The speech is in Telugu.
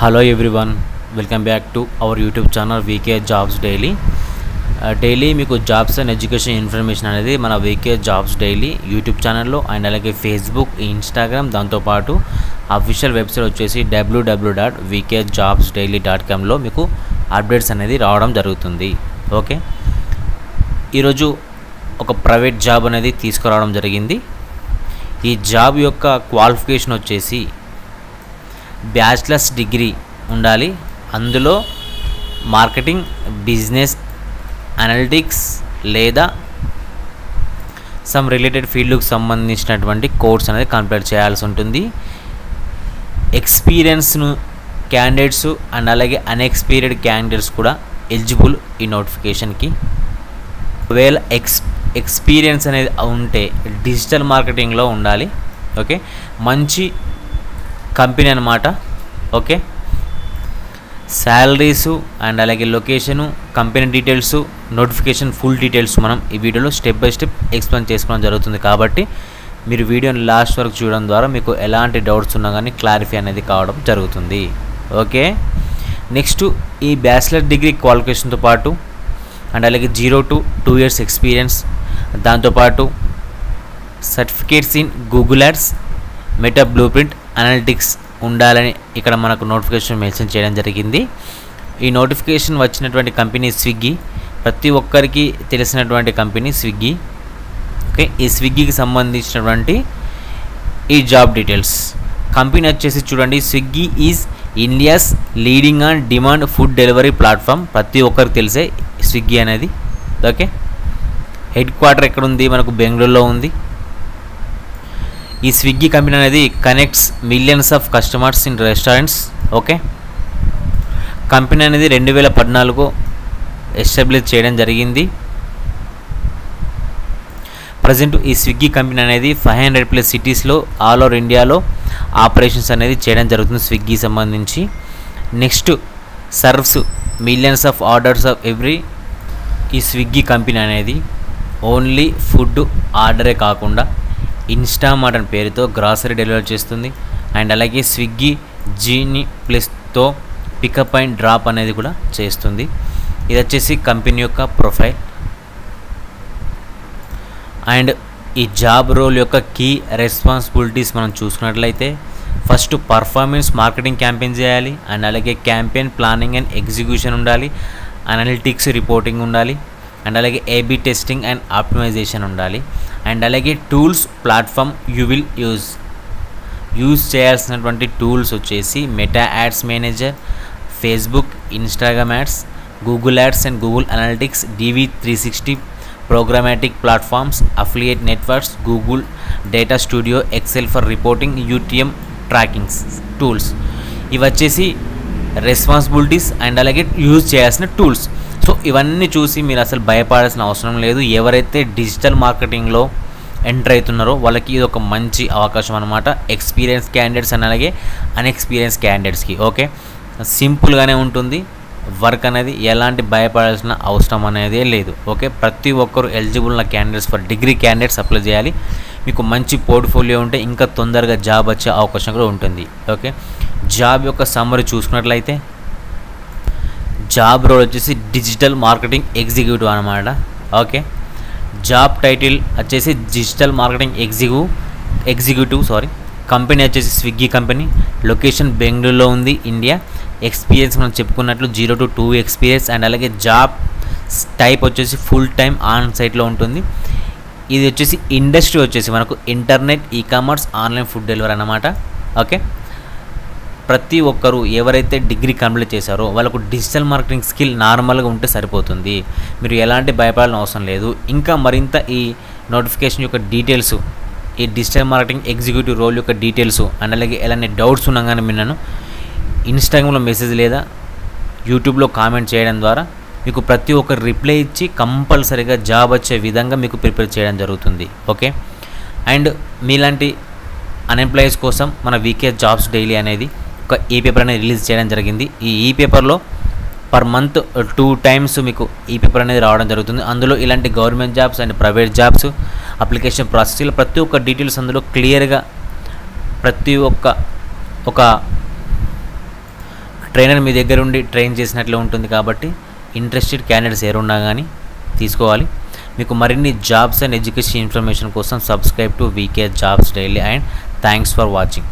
Hello everyone, welcome back to our YouTube channel VK Jobs Daily. Daily మీకు జాబ్స్ అండ్ ఎడ్యుకేషన్ ఇన్ఫర్మేషన్ అనేది మన వీకే జాబ్స్ డైలీ యూట్యూబ్ ఛానల్లో అండ్ అలాగే ఫేస్బుక్, ఇన్స్టాగ్రామ్, దాంతోపాటు అఫీషియల్ వెబ్సైట్ వచ్చేసి www.vkjobsdaily.comలో మీకు అప్డేట్స్ అనేది రావడం జరుగుతుంది. ఓకే, ఈరోజు ఒక ప్రైవేట్ జాబ్ అనేది తీసుకురావడం జరిగింది. ఈ జాబ్ యొక్క క్వాలిఫికేషన్ వచ్చేసి బ్యాచిలర్స్ డిగ్రీ ఉండాలి. అందులో మార్కెటింగ్, బిజినెస్ అనలిటిక్స్ లేదా సమ్ రిలేటెడ్ ఫీల్డ్కి సంబంధించినటువంటి కోర్స్ అనేది కంప్లీట్ చేయాల్సి ఉంటుంది. ఎక్స్పీరియన్స్ను క్యాండిడేట్స్ అండ్ అలాగే అన్ఎక్స్పీరియడ్ క్యాండిడేట్స్ కూడా ఎలిజిబుల్ ఈ నోటిఫికేషన్కి. ఒకవేళ ఎక్స్పీరియన్స్ అనేది ఉంటే డిజిటల్ మార్కెటింగ్లో ఉండాలి. ఓకే, మంచి కంపెనీ అన్నమాట. ఓకే, శాలరీసు అండ్ అలాగే location, company details, notification full details మనం ఈ వీడియోలో స్టెప్ బై స్టెప్ ఎక్స్ప్లెయిన్ చేసుకోవడం జరుగుతుంది. కాబట్టి మీరు వీడియోని లాస్ట్ వరకు చూడడం ద్వారా మీకు ఎలాంటి డౌట్స్ ఉన్నా కానీ క్లారిఫై అనేది కావడం జరుగుతుంది. ఓకే, నెక్స్ట్ ఈ బ్యాచిలర్ డిగ్రీ క్వాలిఫికేషన్తో పాటు అండ్ అలాగే 0 to 2 years ఎక్స్పీరియన్స్, దాంతోపాటు certificates in Google ads, meta blue print, analytics ఉండాలని ఇక్కడ మనకు నోటిఫికేషన్ మెన్షన్ చేయడం జరిగింది. ఈ నోటిఫికేషన్ వచ్చినటువంటి కంపెనీ స్విగ్గీ, ప్రతి ఒక్కరికి తెలిసినటువంటి కంపెనీ స్విగ్గీ. ఓకే, ఈ స్విగ్గీకి సంబంధించినటువంటి ఈ జాబ్ డీటెయిల్స్. కంపెనీ వచ్చేసి చూడండి, Swiggy is India's leading on demand food delivery platform. ప్రతి ఒక్కరికి తెలిసే స్విగ్గీ అనేది. ఓకే, హెడ్ క్వార్టర్ ఎక్కడ ఉంది? మనకు బెంగళూరులో ఉంది. ఈ స్విగ్గీ కంపెనీ అనేది connects millions of customers in restaurants. Okay, company అనేది 2014 ఎస్టాబ్లిష్ చేయడం జరిగింది. ప్రజెంట్ ఈ స్విగ్గీ కంపెనీ అనేది 500+ సిటీస్లో ఆల్ ఓవర్ ఇండియాలో ఆపరేషన్స్ అనేది చేయడం జరుగుతుంది స్విగ్గీ సంబంధించి. Next serves millions of orders of every. ఈ స్విగ్గీ కంపెనీ అనేది ఓన్లీ ఫుడ్ ఆర్డరే కాకుండా ఇన్స్టామార్ట్ అనే పేరుతో గ్రాసరీ డెలివరీ చేస్తుంది. అండ్ అలాగే స్విగ్గీ జీనీ ప్లస్తో పికప్ అండ్ డ్రాప్ అనేది కూడా చేస్తుంది. ఇది వచ్చేసి కంపెనీ యొక్క ప్రొఫైల్. అండ్ ఈ జాబ్ రోల్ యొక్క కీ రెస్పాన్సిబిలిటీస్ మనం చూసుకున్నట్లయితే, ఫస్ట్ పర్ఫార్మెన్స్ మార్కెటింగ్ క్యాంపెయిన్ చేయాలి. అండ్ అలాగే క్యాంపెయిన్ ప్లానింగ్ అండ్ ఎగ్జిక్యూషన్ ఉండాలి. అనలిటిక్స్ రిపోర్టింగ్ ఉండాలి. అండ్ అలాగే ఏబీ టెస్టింగ్ అండ్ ఆప్టిమైజేషన్ ఉండాలి. అండ్ అలాగే tools platform you will use చేయాల్సినటువంటి టూల్స్ వచ్చేసి Meta ads manager, Facebook, Instagram ads, Google ads and Google analytics, DV360, programmatic platforms, affiliate networks, Google data studio, Excel for reporting, UTM trackings tools. ఇవి వచ్చేసి రెస్పాన్సిబిలిటీస్ అండ్ అలాగే యూజ్ చేయాల్సిన టూల్స్. సో ఇవన్నీ చూసి మీరు అసలు భయపడాల్సిన అవసరం లేదు. ఎవరైతే డిజిటల్ మార్కెటింగ్లో ఎంటర్ అవుతున్నారో వాళ్ళకి ఇది ఒక మంచి అవకాశం అనమాట. ఎక్స్పీరియన్స్ క్యాండిడేట్స్ అండ్ అలాగే అన్ఎక్స్పీరియన్స్ క్యాండిడేట్స్కి. ఓకే, సింపుల్గానే ఉంటుంది వర్క్ అనేది, ఎలాంటి భయపడాల్సిన అవసరం అనేది లేదు. ఓకే, ప్రతి ఒక్కరు ఎలిజిబుల్ ఉన్న candidates for degree candidates apply చేయాలి. మీకు మంచి పోర్ట్ఫోలియో ఉంటే ఇంకా తొందరగా జాబ్ వచ్చే అవకాశం కూడా ఉంటుంది. ఓకే, జాబ్ యొక్క సమ్మరీ చూసుకున్నట్లయితే, జాబ్ రోల్ వచ్చేసి డిజిటల్ మార్కెటింగ్ ఎగ్జిక్యూటివ్ అనమాట. ఓకే, జాబ్ టైటిల్ వచ్చేసి డిజిటల్ మార్కెటింగ్ ఎగ్జిక్యూటివ్. కంపెనీ వచ్చేసి స్విగ్గీ కంపెనీ. లొకేషన్ బెంగళూరులో ఉంది, ఇండియా. ఎక్స్పీరియన్స్ మనం చెప్పుకున్నట్లు 0 to 2 ఎక్స్పీరియన్స్. అండ్ అలాగే జాబ్ టైప్ వచ్చేసి ఫుల్ టైమ్ ఆన్ సైట్లో ఉంటుంది. ఇది వచ్చేసి ఇండస్ట్రీ వచ్చేసి మనకు internet, ecommerce, online food delivery అన్నమాట. ఓకే, ప్రతి ఒక్కరు ఎవరైతే డిగ్రీ కంప్లీట్ చేశారో వాళ్ళకు డిజిటల్ మార్కెటింగ్ స్కిల్ నార్మల్గా ఉంటే సరిపోతుంది. మీరు ఎలాంటి భయపడాల్సిన అవసరం లేదు. ఇంకా మరింత ఈ నోటిఫికేషన్ యొక్క డీటెయిల్స్, ఈ డిజిటల్ మార్కెటింగ్ ఎగ్జిక్యూటివ్ రోల్ యొక్క డీటెయిల్స్ అండ్ అలాగే ఎలాంటి డౌట్స్ ఉన్నా కానీ మీరు ఇన్స్టాగ్రామ్లో మెసేజ్ లేదా యూట్యూబ్లో కామెంట్ చేయడం ద్వారా మీకు ప్రతి ఒక్కరు రిప్లై ఇచ్చి కంపల్సరీగా జాబ్ వచ్చే విధంగా మీకు ప్రిపేర్ చేయడం జరుగుతుంది. ఓకే, అండ్ మీలాంటి అన్ఎంప్లాయీస్ కోసం మన వీకే జాబ్స్ డైలీ అనేది ఒక పేపర్ అనేది రిలీజ్ చేయడం జరిగింది. ఈ పేపర్లో పర్ మంత్ 2 times మీకు ఈ పేపర్ అనేది రావడం జరుగుతుంది. అందులో ఇలాంటి government jobs and private jobs application process ఇలా ప్రతి ఒక్క డీటెయిల్స్ అందులో క్లియర్గా ప్రతి ఒక్క ట్రైనర్ మీ దగ్గర ఉండి ట్రైన్ చేసినట్లే ఉంటుంది. కాబట్టి ఇంట్రెస్టెడ్ క్యాండిడేట్స్ ఎవరున్నా కానీ తీసుకోవాలి. మీకు మరిన్ని జాబ్స్ అండ్ ఎడ్యుకేషన్ ఇన్ఫర్మేషన్ కోసం subscribe to VK jobs daily and thanks for watching.